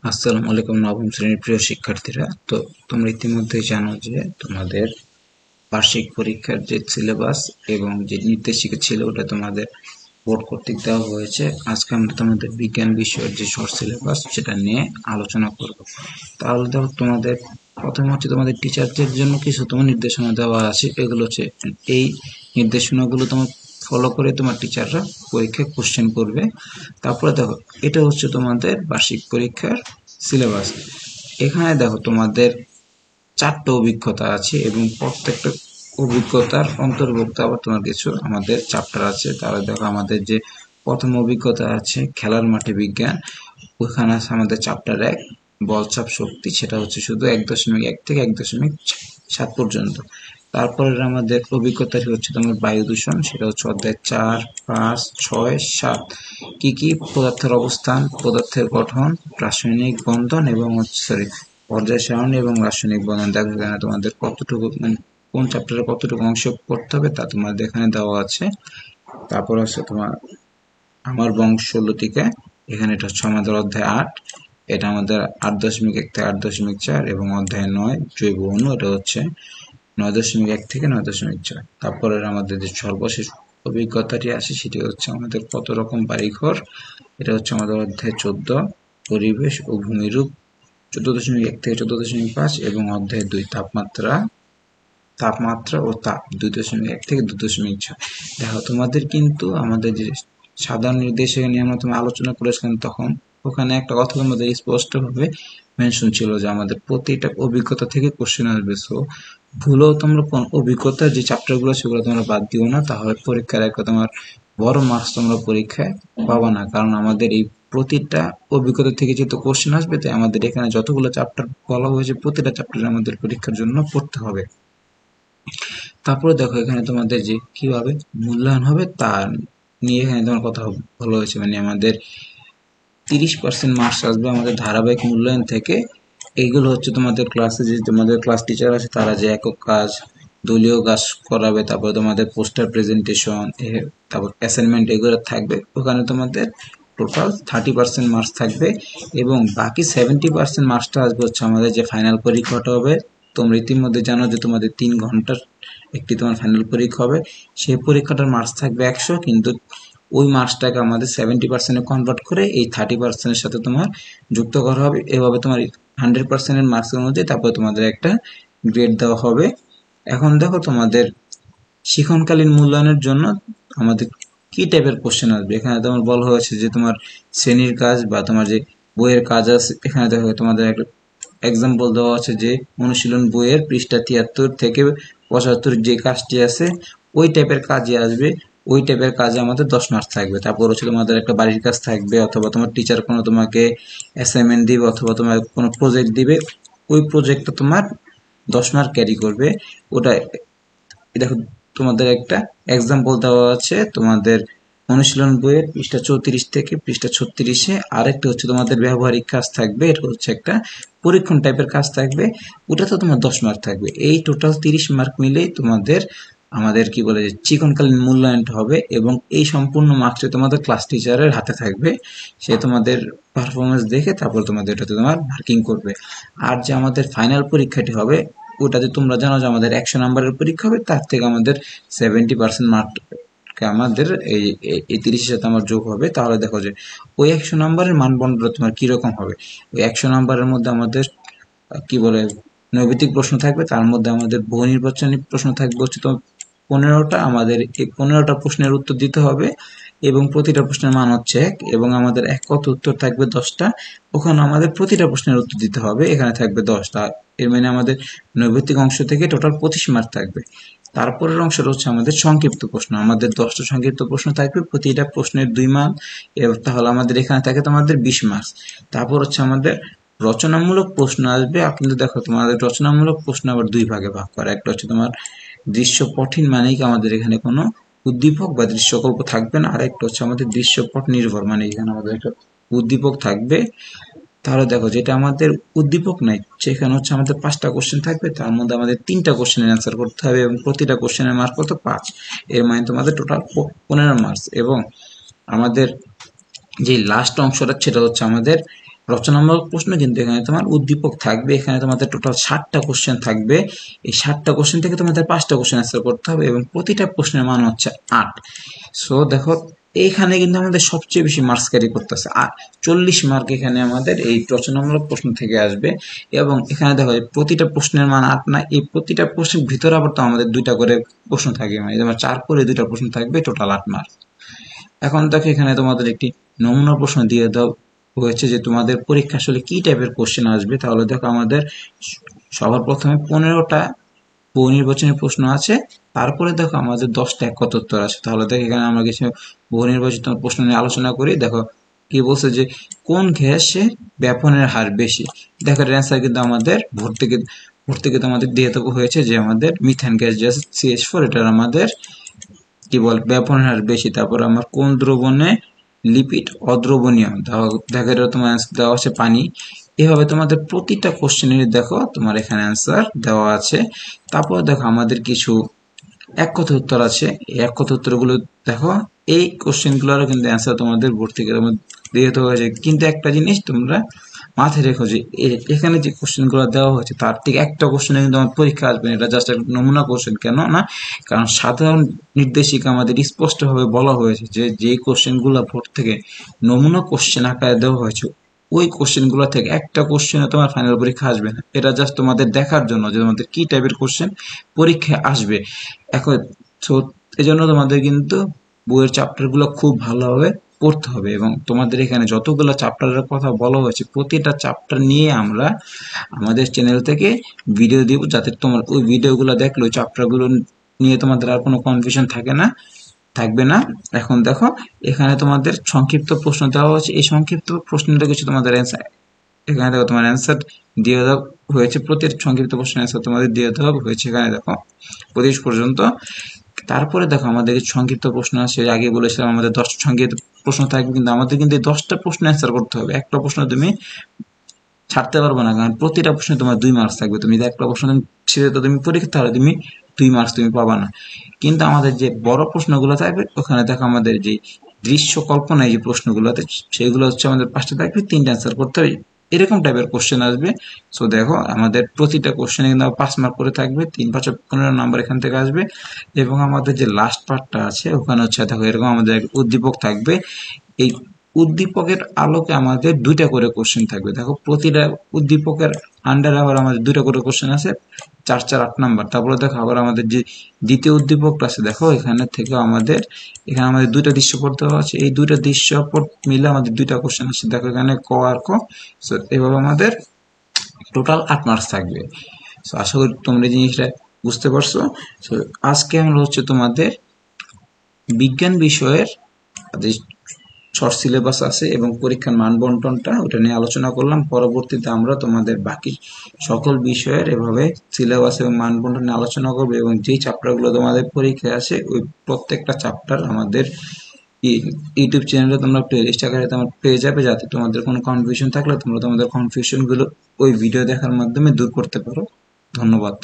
আসসালামু আলাইকুম নবম শ্রেণীর প্রিয় শিক্ষার্থীরা। তো তোমরা ইতিমধ্যেই জানো যে তোমাদের বার্ষিক পরীক্ষার যে সিলেবাস এবং যে নির্দেশিকা ছিল ওটা তোমাদের বোর্ড কর্তৃক দেওয়া হয়েছে। আজকে আমরা তোমাদের বিজ্ঞান বিষয়ের যে শর্ট সিলেবাস সেটা নিয়ে আলোচনা করব। তাহলে দেখো, তোমাদের প্রথমে হচ্ছে তোমাদের টিচারদের জন্য কিছু তোমার নির্দেশনা দেওয়া আছে। এগুলো হচ্ছে এই নির্দেশনাগুলো তোমার ফলো করে তোমার টিচাররা পরীক্ষায় কোশ্চেন করবে। তারপরে দেখো, এটা হচ্ছে তোমাদের বার্ষিক পরীক্ষার সিলেবাস। এখানে দেখো তোমাদের 4টা অভিজ্ঞতা আছে এবং প্রত্যেকটা অভিজ্ঞতার অন্তর্ভুক্ত আবার তোমার কিছু আমাদের চ্যাপ্টার আছে। তাহলে দেখো, আমাদের যে প্রথম অভিজ্ঞতা আছে খেলার মাঠে বিজ্ঞান, ওখানে আছে আমাদের চ্যাপ্টার 1 বল চাপ শক্তি, সেটা হচ্ছে শুধু 1.1 থেকে 1.7 পর্যন্ত। তারপরে আমাদের অভিজ্ঞতাটি হচ্ছে তোমার বায়ু দূষণ, সেটা হচ্ছে অধ্যায় 4, 5, 6, 7। কি কি পদার্থের অবস্থান, পদার্থের গঠন, রাসায়নিক বন্ধন এবং পর্যায় সারণী এবং রাসায়নিক বন্ধন। দেখো এখানে তোমাদের কতটুকু কোন চ্যাপ্টারে কতটুকু অংশ পড়তে হবে তা তোমাদের এখানে দেওয়া আছে। তারপর হচ্ছে তোমার আমার বংশলতিকা, এখানে এটা হচ্ছে আমাদের অধ্যায় 8, এটা আমাদের 8.1 থেকে 8.4 এবং অধ্যায় 9 জৈব অণু, এটা হচ্ছে 9.1 থেকে 9.4। তারপরে আমাদের যে সর্বশেষ অভিজ্ঞতাটি আছে সেটি হচ্ছে আমাদের কত রকম বাড়িঘর, এটা হচ্ছে আমাদের অধ্যায় 14 পরিবেশ ও ভূমিরূপ, 14.1 থেকে 14.5 এবং অধ্যায় 2 তাপমাত্রা তাপমাত্রা ও তাপ, 2.1 থেকে 2.6। দেখো তোমাদের কিন্তু আমাদের যে সাধারণ নির্দেশিকা নিয়ে আমরা তুমি আলোচনা করেছিলাম, তখন ওখানে একটা কথা তোমাদের স্পষ্টভাবে মেনশন ছিল যে আমাদের প্রতিটা অভিজ্ঞতা থেকে কোশ্চেন আসবে। সো ভুলেও তোমরা কোন অভিজ্ঞতার যে চ্যাপ্টারগুলো সেগুলো তোমরা বাদ দিও না, তাহলে পরীক্ষার একটা তোমার বড় মার্কস তোমরা পরীক্ষায় পাবা না। কারণ আমাদের এই প্রতিটা অভিজ্ঞতা থেকে যেহেতু কোশ্চেন আসবে, তাই আমাদের এখানে যতগুলো চ্যাপ্টার বলা হয়েছে প্রতিটা চ্যাপ্টার আমাদের পরীক্ষার জন্য পড়তে হবে। তারপরে দেখো এখানে তোমাদের যে কিভাবে মূল্যায়ন হবে তা নিয়ে এখানে তোমার কথা বলা হয়েছে। মানে আমাদের 30% মার্কস আসবে আমাদের ধারাবাহিক মূল্যায়ন থেকে। এইগুলো হচ্ছে তোমাদের ক্লাসে যে তোমাদের ক্লাস টিচার আছে তারা যে একক কাজ, দলীয় কাজ করাবে, তারপরে তোমাদের পোস্টার প্রেজেন্টেশন, তারপর অ্যাসাইনমেন্ট এগুলো থাকবে। ওখানে তোমাদের টোটাল 30% মার্কস থাকবে এবং বাকি 70% মার্কসটা আসবে হচ্ছে আমাদের যে ফাইনাল পরীক্ষাটা হবে। তোমরা ইতিমধ্যে জানো যে তোমাদের 3 ঘন্টার একটি তোমার ফাইনাল পরীক্ষা হবে। সেই পরীক্ষাটার মার্কস থাকবে 100, কিন্তু ওই মার্কসটাকে আমাদের 70% কনভার্ট করে এই 30%-এর সাথে তোমার যুক্ত করা হবে। এভাবে তোমার 100%-এর মার্কস অনুযায়ী তারপরে তোমাদের একটা গ্রেড দেওয়া হবে। এখন দেখো তোমাদের শিক্ষণকালীন মূল্যায়নের জন্য আমাদের কি টাইপের কোশ্চেন আসবে। এখানে তোমার বলা হয়েছে যে তোমার শ্রেণীর কাজ বা তোমার যে বইয়ের কাজ আছে। এখানে দেখো তোমাদের একটা এক্সাম্পল দেওয়া আছে যে অনুশীলন বইয়ের পৃষ্ঠা 73 থেকে 75 যে কাজটি আছে ওই টাইপের কাজই আসবে। ওই টাইপের কাজে আমাদের 10 মার্কস থাকবে। তারপর হচ্ছে তোমাদের একটা বাড়ির কাজ থাকবে, অথবা তোমার টিচার কোনো তোমাকে অ্যাসাইনমেন্ট দিবে অথবা তোমার কোনো প্রজেক্ট দিবে, ওই প্রজেক্টটা তোমার 10 মার্ক ক্যারি করবে। ওটা দেখো তোমাদের একটা এক্সাম্পল দেওয়া আছে তোমাদের অনুশীলন বইয়ের পৃষ্ঠা 34 থেকে পৃষ্ঠা 36-এ। আরেকটা হচ্ছে তোমাদের ব্যবহারিক কাজ থাকবে, এটা হচ্ছে একটা পরীক্ষণ টাইপের কাজ থাকবে, ওটা তো তোমার 10 মার্ক থাকবে। এই টোটাল 30 মার্ক মিলেই তোমাদের আমাদের কি বলে যে চিকনকালীন মূল্যায়নটা হবে এবং এই সম্পূর্ণ মার্কসটা তোমাদের ক্লাস টিচারের হাতে থাকবে। সে তোমাদের পারফরমেন্স দেখে তারপর তোমাদের এটাতে তোমার মার্কিং করবে। আর যে আমাদের ফাইনাল পরীক্ষাটি হবে ওটাতে তোমরা জানো যে আমাদের 100 নাম্বারের পরীক্ষা হবে, তার থেকে আমাদের 70% মার্ক আমাদের এই 30-এর সাথে আমার যোগ হবে। তাহলে দেখো যে ওই 100 নাম্বারের মানদণ্ডটা তোমার কিরকম হবে। ওই 100 নাম্বারের মধ্যে আমাদের কি বলে নৈবেদিক প্রশ্ন থাকবে, তার মধ্যে আমাদের বহু নির্বাচনী প্রশ্ন থাকবে হচ্ছে তো 15টা। আমাদের এই 15টা প্রশ্নের উত্তর দিতে হবে এবং প্রতিটা প্রশ্নের মান হচ্ছে 1 এবং আমাদের এক কত উত্তর থাকবে 10টা। ওখানে আমাদের প্রতিটা প্রশ্নের উত্তর দিতে হবে, এখানে থাকবে 10টা। এর মানে আমাদের নৈবেদিক অংশ থেকে টোটাল 25 মার্ক থাকবে। তারপরের অংশটা হচ্ছে আমাদের সংক্ষিপ্ত প্রশ্ন, আমাদের 10টা সংক্ষিপ্ত প্রশ্ন থাকবে, প্রতিটা প্রশ্নের 2 মার্ক। তাহলে আমাদের এখানে থাকে তোমাদের 20 মার্কস। তারপর হচ্ছে আমাদের রচনামূলক প্রশ্ন আসবে। আপনাদের দেখো তোমাদের রচনামূলক প্রশ্ন আবার 2 ভাগে ভাগ করা। একটা হচ্ছে তোমার দৃশ্যপটহীন, মানে কি আমাদের এখানে কোনো উদ্দীপক বা দৃশ্যকল্প থাকবে না। আর একটা হচ্ছে আমাদের দৃশ্যপট নির্ভর, মানে এখানে আমাদের একটা উদ্দীপক থাকবে। তাহলে দেখো যেটা আমাদের উদ্দীপক নাই সেখানে হচ্ছে আমাদের 5টা কোশ্চেন থাকবে, তার মধ্যে আমাদের 3টা কোশ্চেনের অ্যান্সার করতে হবে এবং প্রতিটা কোশ্চেনের মার্ক কত 5। এর মানে তোমাদের টোটাল 15 মার্কস। এবং আমাদের যে লাস্ট অংশটা সেটা হচ্ছে আমাদের রচনামূলক প্রশ্ন, কিন্তু এখানে তোমার উদ্দীপক থাকবে। এখানে তোমাদের টোটাল 60টা কোশ্চেন থাকবে। এই 60টা কোশ্চেন থেকে তোমাদের 5টা কোশ্চেন অ্যান্সার করতে হবে এবং প্রতিটা প্রশ্নের মান হচ্ছে 8। সো দেখো এইখানে কিন্তু আমাদের সবচেয়ে বেশি মার্কস ক্যারি করতেছে, আর 40 মার্ক এখানে আমাদের এই রচনামূলক প্রশ্ন থেকে আসবে। এবং এখানে দেখো প্রতিটা প্রশ্নের মান 8 না, এই প্রতিটা প্রশ্নের ভিতরে আবার তো আমাদের 2টা করে প্রশ্ন থাকে, মানে তোমার 4 করে 2টা প্রশ্ন থাকবে, টোটাল 8 মার্ক। এখন দেখো এখানে তোমাদের একটি নমুনা প্রশ্ন দিয়ে দাও হয়েছে যে তোমাদের পরীক্ষা আসলে কি টাইপের কোশ্চেন আসবে। তাহলে দেখো আমাদের সবার প্রথমে 15টা বহু নির্বাচনী প্রশ্ন আছে, তারপরে দেখো আমাদের 10টা একত উত্তর আছে। তাহলে দেখো এখানে আমরা কিছু বহু নির্বাচিত প্রশ্ন নিয়ে আলোচনা করি। দেখো কি বলছে যে কোন গ্যাসে ব্যাপনের হার বেশি। দেখো এর অ্যান্সার কিন্তু আমাদের ভোর থেকে আমাদের দিয়ে দেওয়া হয়েছে যে আমাদের মিথেন গ্যাস যে CH4, এটার আমাদের কি বল ব্যাপনের হার বেশি। তারপর আমার কোন দ্রবণে লিপিড অদ্রবণীয়, দেখো এটা তোমার অ্যান্সার দেওয়া আছে পানি। এভাবে তোমাদের প্রতিটা কোশ্চেনের দেখো তোমার এখানে অ্যান্সার দেওয়া আছে। তারপর দেখো আমাদের কিছু এক কথা উত্তর আছে, এই এক কথা উত্তরগুলো দেখো এই কোশ্চেনগুলোরও কিন্তু অ্যান্সার তোমাদের ভোর থেকে দিয়ে দেওয়া হয়েছে। কিন্তু একটা জিনিস তোমরা মাথায় রেখো যে এখানে যে কোশ্চেনগুলো দেওয়া হয়েছে তার থেকে একটা কোশ্চেনে কিন্তু আমার পরীক্ষা আসবে না, এটা জাস্ট একটা নমুনা কোশ্চেন। কেন না, কারণ সাধারণ নির্দেশিকা আমাদের স্পষ্টভাবে বলা হয়েছে যে যে কোশ্চেনগুলো ভোর থেকে নমুনা কোশ্চেন আকারে দেওয়া হয়েছে ওই কোশ্চেনগুলো থেকে একটা কোশ্চেনে তোমার ফাইনাল পরীক্ষা আসবে না। এটা জাস্ট তোমাদের দেখার জন্য যে তোমাদের কি টাইপের কোশ্চেন পরীক্ষায় আসবে। এখন তো এই জন্য তোমাদের কিন্তু বইয়ের চ্যাপ্টারগুলো খুব ভালোভাবে পড়তে হবে, এবং তোমাদের এখানে যতগুলো চ্যাপ্টারের কথা বলা হয়েছে প্রতিটা চ্যাপ্টার নিয়ে আমরা আমাদের চ্যানেল থেকে ভিডিও দিব, যাতে তোমার ওই ভিডিওগুলো দেখলে ওই চ্যাপ্টারগুলো নিয়ে তোমাদের আর কোনো কনফিউশন থাকবে না। এখন দেখো এখানে তোমাদের সংক্ষিপ্ত প্রশ্ন দেওয়া হয়েছে, এই সংক্ষিপ্ত প্রশ্নটা কিছু তোমাদের অ্যান্সার এখানে দেখো তোমার অ্যান্সার দিয়ে দেওয়া হয়েছে, প্রতি সংক্ষিপ্ত প্রশ্নের অ্যান্সার তোমাদের দিয়ে দেওয়া হয়েছে এখানে দেখো 25 পর্যন্ত। তারপরে দেখো আমাদের কিছু সংক্ষিপ্ত প্রশ্ন আছে, আগে বলেছিলাম আমাদের 10টা সংক্ষিপ্ত প্রশ্ন থাকবে, কিন্তু আমাদের কিন্তু এই 10টা প্রশ্ন অ্যান্সার করতে হবে। একটা প্রশ্ন তুমি ছাড়তে পারবে না, কারণ প্রতিটা প্রশ্নে তোমার 2 মার্কস থাকবে। তুমি যদি একটা প্রশ্ন তুমি ছেড়ে তো তুমি পরীক্ষা, তাহলে তুমি 2 মার্কস তুমি পাবা না। কিন্তু আমাদের যে বড় প্রশ্নগুলো থাকবে ওখানে দেখো আমাদের যে দৃশ্য কল্পনায় যে প্রশ্নগুলোতে সেগুলো হচ্ছে আমাদের 5টা থাকবে, 3টা অ্যান্সার করতে হবে, এরকম টাইপের কোশ্চেন আসবে। সো দেখো আমাদের প্রতিটা কোশ্চেনে কিন্তু 5 মার্ক করে থাকবে, 3 5 15 নাম্বার এখান থেকে আসবে। এবং আমাদের যে লাস্ট পার্টটা আছে ওখানে হচ্ছে দেখো এরকম আমাদের উদ্দীপক থাকবে। এই উদ্দীপকের আলোকে আমাদের 2টা করে কোশ্চেন থাকবে। দেখো প্রতিটা উদ্দীপকের আন্ডারে আবার আমাদের 2টা করে কোশ্চেন আছে, 4 4 8 নাম্বার। তারপরে দেখো আবার আমাদের যে দ্বিতীয় উদ্দীপকটা আছে, দেখো এখানে থেকে এখানে আমাদের 2টা দৃশ্যপট দেওয়া আছে, এই 2টা দৃশ্যপট মিলে আমাদের 2টা কোশ্চেন আছে। দেখো এখানে ক আর ক। সো এভাবে আমাদের টোটাল 8 মার্কস থাকবে। সো আশা করি তোমরা এই জিনিসটা বুঝতে পারছো। সো আজকে আমরা হচ্ছে তোমাদের বিজ্ঞান বিষয়ের যে শর্ট সিলেবাস আছে এবং পরীক্ষার মান বন্টনটা ওটা নিয়ে আলোচনা করলাম। পরবর্তীতে আমরা তোমাদের বাকি সকল বিষয়ের এভাবে সিলেবাস এবং মান বন্টন নিয়ে আলোচনা করবো, এবং যেই চ্যাপ্টারগুলো তোমাদের পরীক্ষায় আছে ওই প্রত্যেকটা চ্যাপ্টার আমাদের ইউটিউব চ্যানেলে তোমরা প্লেলিস্ট আকারে তোমরা পেয়ে যাবে, যাতে তোমাদের কোনো কনফিউশন থাকলে তোমরা তোমাদের কনফিউশন গুলো ওই ভিডিও দেখার মাধ্যমে দূর করতে পারো। ধন্যবাদ।